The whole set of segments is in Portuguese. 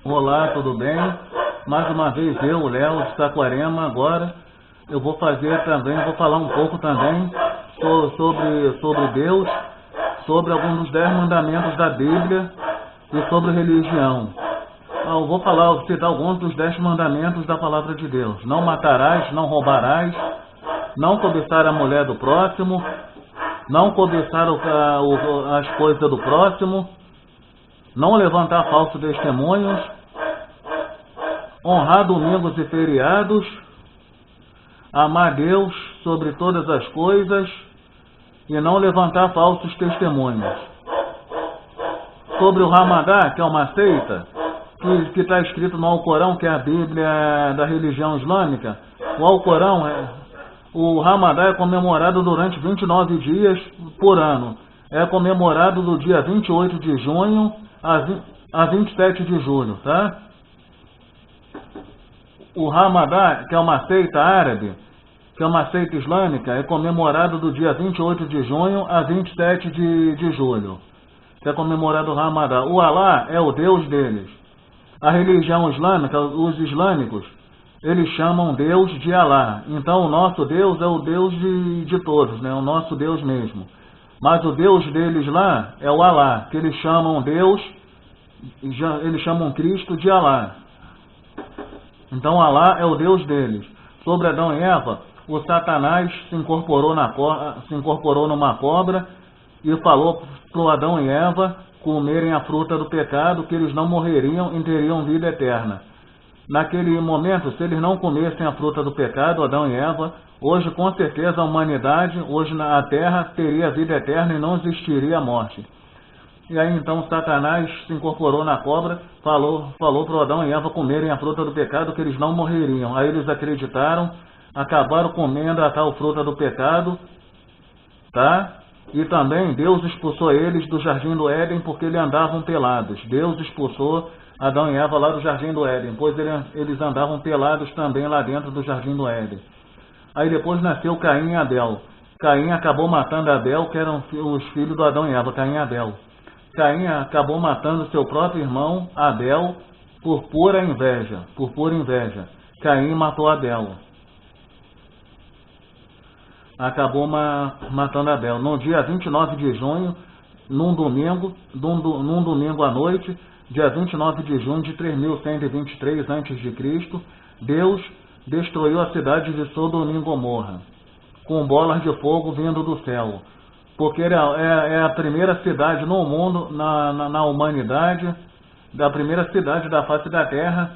Olá, tudo bem? Mais uma vez eu, Léo de Saquarema, agora eu vou fazer também, vou falar um pouco também sobre Deus, sobre alguns dos 10 mandamentos da Bíblia e sobre religião. Eu vou citar alguns dos 10 mandamentos da palavra de Deus. Não matarás, não roubarás, não cobiçar a mulher do próximo, não cobiçar as coisas do próximo, não levantar falsos testemunhos, honrar domingos e feriados, amar Deus sobre todas as coisas e não levantar falsos testemunhos. Sobre o Ramadã, que é uma seita, que está escrito no Alcorão, que é a Bíblia da religião islâmica, o Ramadã é comemorado durante 29 dias por ano. É comemorado do dia 28 de junho a 27 de julho, tá? O Ramadã, que é uma seita árabe, que é uma seita islâmica, é comemorado do dia 28 de junho a 27 de julho. Que é comemorado o Ramadã. O Alá é o Deus deles. A religião islâmica, os islâmicos, eles chamam Deus de Alá. Então o nosso Deus é o Deus de todos, né? O nosso Deus mesmo. Mas o Deus deles lá é o Alá, que eles chamam Deus, eles chamam Cristo de Alá. Então Alá é o Deus deles. Sobre Adão e Eva, o Satanás se incorporou numa cobra e falou para o Adão e Eva comerem a fruta do pecado, que eles não morreriam e teriam vida eterna. Naquele momento, se eles não comessem a fruta do pecado, Adão e Eva, hoje com certeza a humanidade, hoje na Terra, teria vida eterna e não existiria a morte. E aí então Satanás se incorporou na cobra, falou para Adão e Eva comerem a fruta do pecado, que eles não morreriam. Aí eles acreditaram, acabaram comendo a tal fruta do pecado, tá? E também Deus expulsou eles do Jardim do Éden porque eles andavam pelados. Deus expulsou Adão e Eva lá do Jardim do Éden, pois eles andavam pelados também lá dentro do Jardim do Éden. Aí depois nasceu Caim e Abel. Caim acabou matando Abel, que eram os filhos do Adão e Eva, Caim e Abel. Caim acabou matando seu próprio irmão, Abel, por pura inveja. Caim matou Abel. Acabou matando Abel. No dia 29 de junho, num domingo à noite, dia 29 de junho de 3123 a.C., Deus destruiu a cidade de Sodoma e Gomorra, com bolas de fogo vindo do céu. Porque é a primeira cidade no mundo, na humanidade, da primeira cidade da face da terra,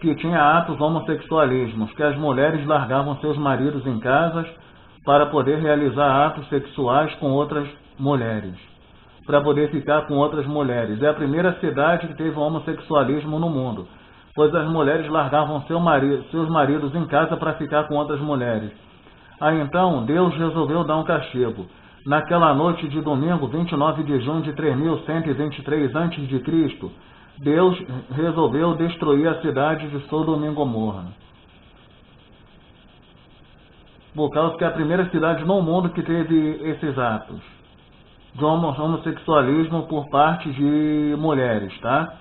que tinha atos homossexualismos, que as mulheres largavam seus maridos em casas para poder realizar atos sexuais com outras mulheres, para poder ficar com outras mulheres. É a primeira cidade que teve homossexualismo no mundo, pois as mulheres largavam seus maridos em casa para ficar com outras mulheres. Aí então Deus resolveu dar um castigo. Naquela noite de domingo, 29 de junho de 3123 a.C., Deus resolveu destruir a cidade de Sodoma e Gomorra. Por causa que é a primeira cidade no mundo que teve esses atos de homossexualismo por parte de mulheres, tá?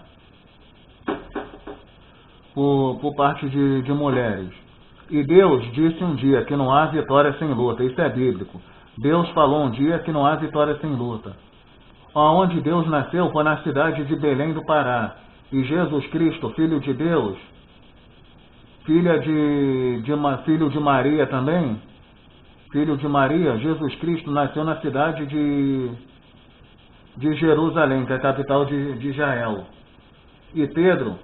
Por parte de mulheres. E Deus disse um dia que não há vitória sem luta. Isso é bíblico. Deus falou um dia que não há vitória sem luta. Onde Deus nasceu foi na cidade de Belém do Pará. E Jesus Cristo, Filho de Deus, filho de Maria também, filho de Maria, Jesus Cristo nasceu na cidade de Jerusalém, que é a capital de Israel. E Pedro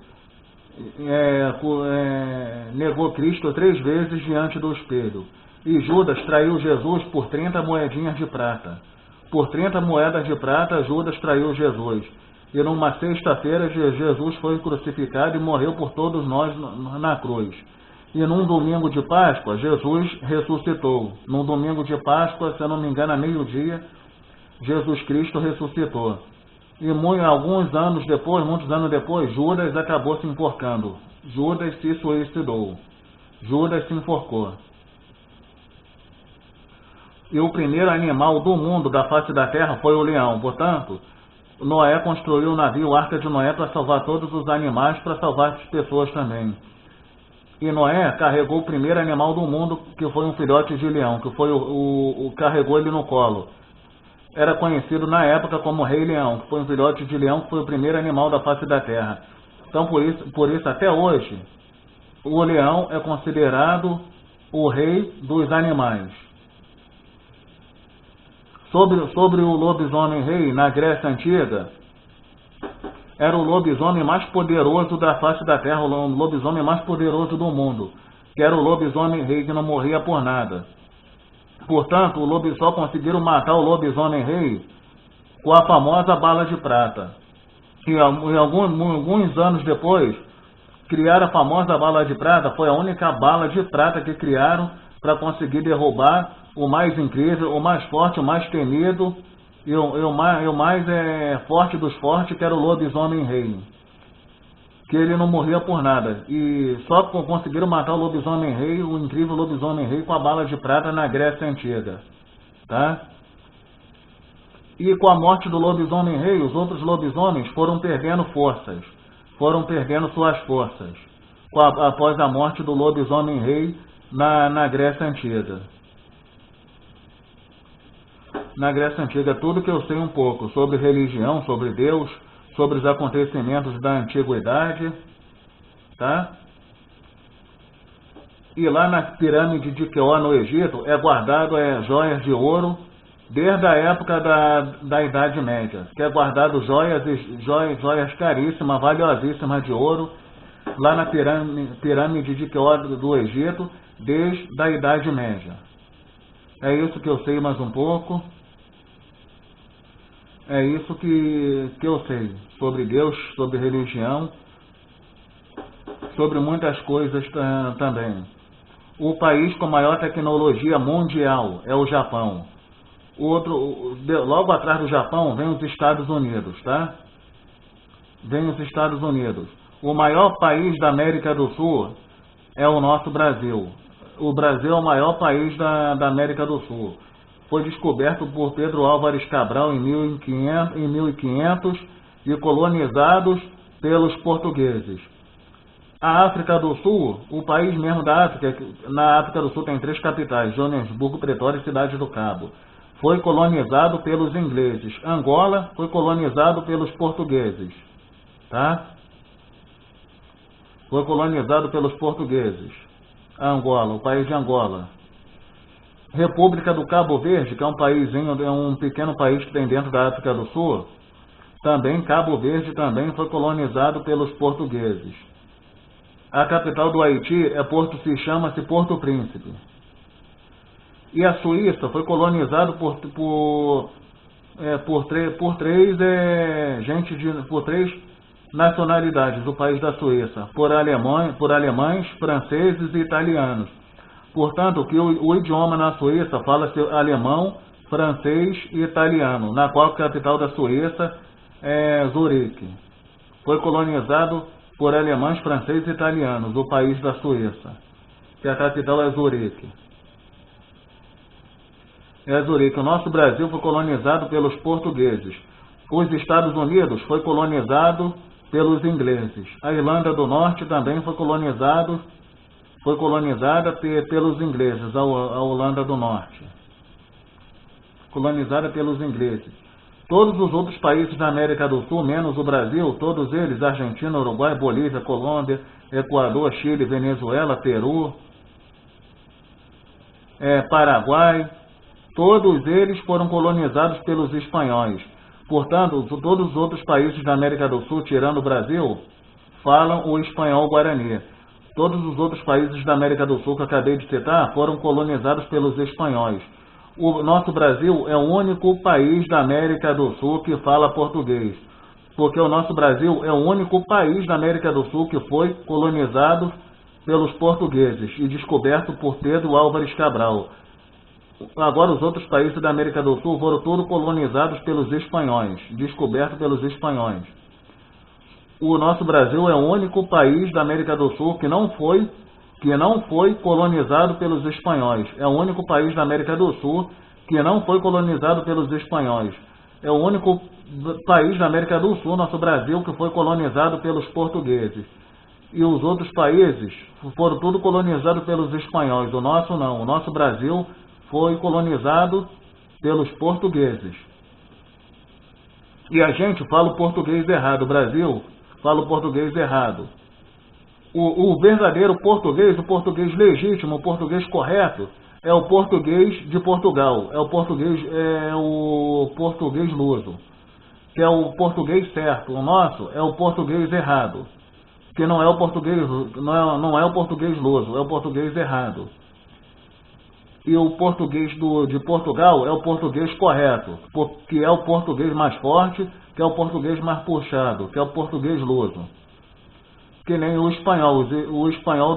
negou Cristo 3 vezes diante do espelho. E Judas traiu Jesus por 30 moedinhas de prata. Por 30 moedas de prata, Judas traiu Jesus. E numa sexta-feira, Jesus foi crucificado e morreu por todos nós na cruz. E num domingo de Páscoa, Jesus ressuscitou. Num domingo de Páscoa, se eu não me engano, a meio-dia, Jesus Cristo ressuscitou. E muitos anos depois, Judas acabou se enforcando. Judas se suicidou. Judas se enforcou. E o primeiro animal do mundo, da face da terra, foi o leão. Portanto, Noé construiu o navio Arca de Noé para salvar todos os animais, para salvar as pessoas também. E Noé carregou o primeiro animal do mundo, que foi um filhote de leão, que foi carregou ele no colo. Era conhecido na época como Rei Leão, que foi um filhote de leão, que foi o primeiro animal da face da terra. Então, por isso até hoje, o leão é considerado o rei dos animais. Sobre o lobisomem rei, na Grécia Antiga, era o lobisomem mais poderoso da face da terra, o lobisomem mais poderoso do mundo, que era o lobisomem rei, que não morria por nada. Portanto, só conseguiram matar o lobisomem rei com a famosa bala de prata. E alguns anos depois, criaram a famosa bala de prata. Foi a única bala de prata que criaram para conseguir derrubar o mais incrível, o mais forte, o mais temido e o mais forte dos fortes, que era o lobisomem rei. Que ele não morria por nada. E só conseguiram matar o lobisomem rei, o incrível lobisomem rei, com a bala de prata na Grécia Antiga. Tá? E com a morte do lobisomem rei, os outros lobisomens foram perdendo forças. Foram perdendo suas forças. Após a morte do lobisomem rei na Grécia Antiga. Na Grécia Antiga, tudo que eu sei um pouco sobre religião, sobre Deus, sobre os acontecimentos da antiguidade, tá? E lá na pirâmide de Queó, no Egito, é guardado joias de ouro desde a época da Idade Média, que é guardado joias caríssimas, valiosíssimas de ouro, lá na pirâmide de Queó do Egito, desde a Idade Média. É isso que eu sei mais um pouco. É isso que eu sei sobre Deus, sobre religião, sobre muitas coisas também. O país com maior tecnologia mundial é o Japão. Logo atrás do Japão vem os Estados Unidos, tá? Vem os Estados Unidos. O maior país da América do Sul é o nosso Brasil. O Brasil é o maior país da América do Sul. Foi descoberto por Pedro Álvares Cabral em 1500 e colonizados pelos portugueses. A África do Sul, o país mesmo da África, na África do Sul tem 3 capitais, Joanesburgo, Pretória e Cidade do Cabo. Foi colonizado pelos ingleses. Angola foi colonizado pelos portugueses. Tá? Foi colonizado pelos portugueses. Angola, o país de Angola. República do Cabo Verde, que é um pequeno país que tem dentro da África do Sul, também Cabo Verde também foi colonizado pelos portugueses. A capital do Haiti chama-se Porto Príncipe. E a Suíça foi colonizado por 3 nacionalidades, o país da Suíça, por alemães, franceses e italianos. Portanto, o idioma na Suíça fala-se alemão, francês e italiano, na qual a capital da Suíça é Zurique. Foi colonizado por alemães, franceses e italianos, o país da Suíça, que a capital é Zurique. O nosso Brasil foi colonizado pelos portugueses. Os Estados Unidos foi colonizado pelos ingleses. A Irlanda do Norte também foi colonizada pelos ingleses, a Holanda do Norte. Colonizada pelos ingleses. Todos os outros países da América do Sul, menos o Brasil, todos eles, Argentina, Uruguai, Bolívia, Colômbia, Equador, Chile, Venezuela, Peru, Paraguai, todos eles foram colonizados pelos espanhóis. Portanto, todos os outros países da América do Sul, tirando o Brasil, falam o espanhol guarani. Todos os outros países da América do Sul que eu acabei de citar foram colonizados pelos espanhóis. O nosso Brasil é o único país da América do Sul que fala português. Porque o nosso Brasil é o único país da América do Sul que foi colonizado pelos portugueses e descoberto por Pedro Álvares Cabral. Agora os outros países da América do Sul foram todos colonizados pelos espanhóis, descobertos pelos espanhóis. O nosso Brasil é o único país da América do Sul que não foi colonizado pelos espanhóis. É o único país da América do Sul que não foi colonizado pelos espanhóis. É o único país da América do Sul, nosso Brasil, que foi colonizado pelos portugueses. E os outros países foram tudo colonizados pelos espanhóis. O nosso não. O nosso Brasil foi colonizado pelos portugueses. E a gente fala o português errado. O Brasil fala o português errado. O verdadeiro português, o português legítimo, o português correto, é o português de Portugal. É o português luso, que é o português certo. O nosso é o português errado, que não é o português, não é o português luso, é o português errado. E o português de Portugal é o português correto, que é o português mais forte, que é o português mais puxado, que é o português luso. Que nem o espanhol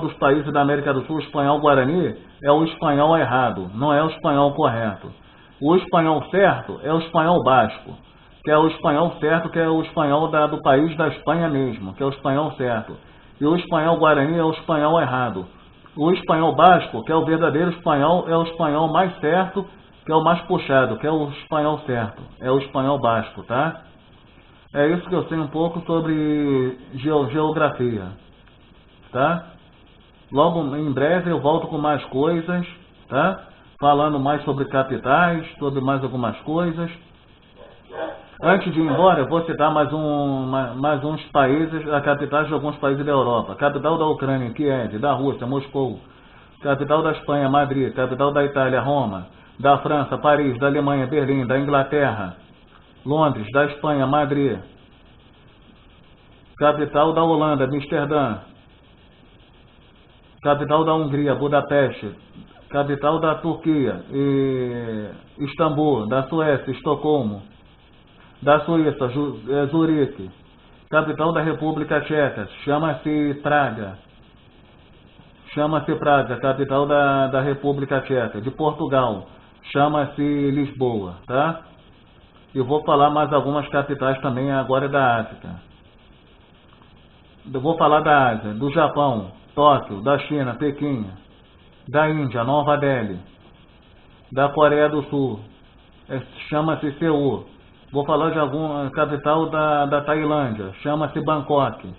dos países da América do Sul, o espanhol guarani, é o espanhol errado, não é o espanhol correto. O espanhol certo é o espanhol basco, que é o espanhol certo, que é o espanhol do país da Espanha mesmo, que é o espanhol certo. E o espanhol guarani é o espanhol errado. O espanhol basco, que é o verdadeiro espanhol, é o espanhol mais certo, que é o mais puxado, que é o espanhol certo, é o espanhol basco, tá? É isso que eu sei um pouco sobre geografia, tá? Logo em breve eu volto com mais coisas, tá? Falando mais sobre capitais, sobre mais algumas coisas. Antes de ir embora, eu vou citar mais uns países, a capitais de alguns países da Europa. Capital da Ucrânia, Kiev, da Rússia, Moscou. Capital da Espanha, Madrid. Capital da Itália, Roma. Da França, Paris. Da Alemanha, Berlim. Da Inglaterra, Londres. Da Espanha, Madrid. Capital da Holanda, Amsterdã. Capital da Hungria, Budapeste. Capital da Turquia, Istambul. Da Suécia, Estocolmo. Da Suíça, Zurique. Capital da República Tcheca, chama-se Praga. Chama-se Praga, capital da República Tcheca. De Portugal, chama-se Lisboa, tá? E vou falar mais algumas capitais também agora da África. Eu vou falar da Ásia, do Japão, Tóquio, da China, Pequim, da Índia, Nova Delhi, da Coreia do Sul, chama-se Seul. Vou falar de alguma capital da Tailândia, chama-se Bangkok.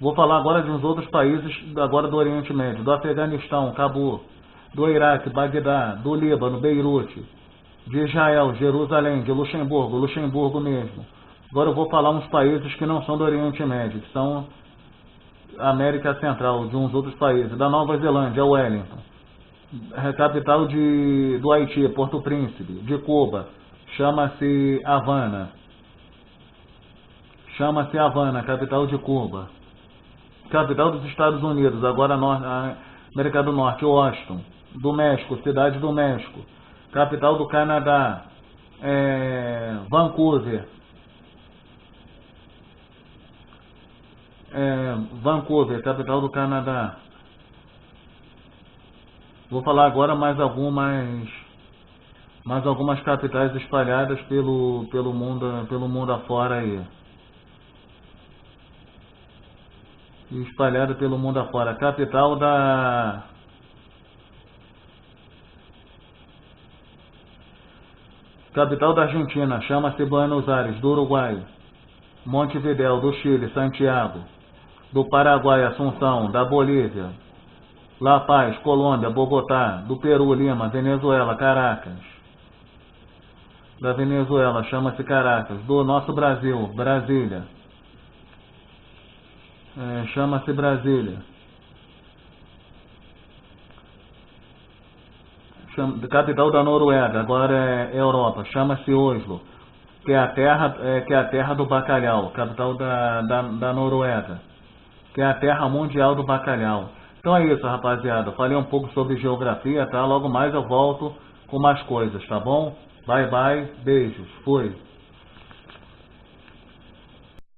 Vou falar agora de uns outros países agora do Oriente Médio, do Afeganistão, Cabul, do Iraque, Bagdá, do Líbano, Beirute, de Israel, Jerusalém, de Luxemburgo mesmo. Agora eu vou falar uns países que não são do Oriente Médio, que são América Central, de uns outros países, da Nova Zelândia, Wellington, capital do Haiti, Porto Príncipe, de Cuba, chama-se Havana. Chama-se Havana, capital de Cuba. Capital dos Estados Unidos, agora América do Norte, Washington. Do México, Cidade do México. Capital do Canadá, Vancouver. Vancouver, capital do Canadá. Vou falar agora mais algumas capitais espalhadas pelo mundo afora aí. Espalhada pelo mundo afora. Capital da Argentina, chama-se Buenos Aires. Do Uruguai, Montevidéu. Do Chile, Santiago. Do Paraguai, Assunção. Da Bolívia, La Paz. Colômbia, Bogotá. Do Peru, Lima. Venezuela, Caracas. Da Venezuela, chama-se Caracas. Do nosso Brasil, Brasília. Chama-se Brasília. Capital da Noruega, agora é Europa, chama-se Oslo, que é a terra do bacalhau. Capital da Noruega, que é a terra mundial do bacalhau. Então é isso, rapaziada. Falei um pouco sobre geografia, tá? Logo mais eu volto com mais coisas, tá bom? Bye, bye, beijos, fui.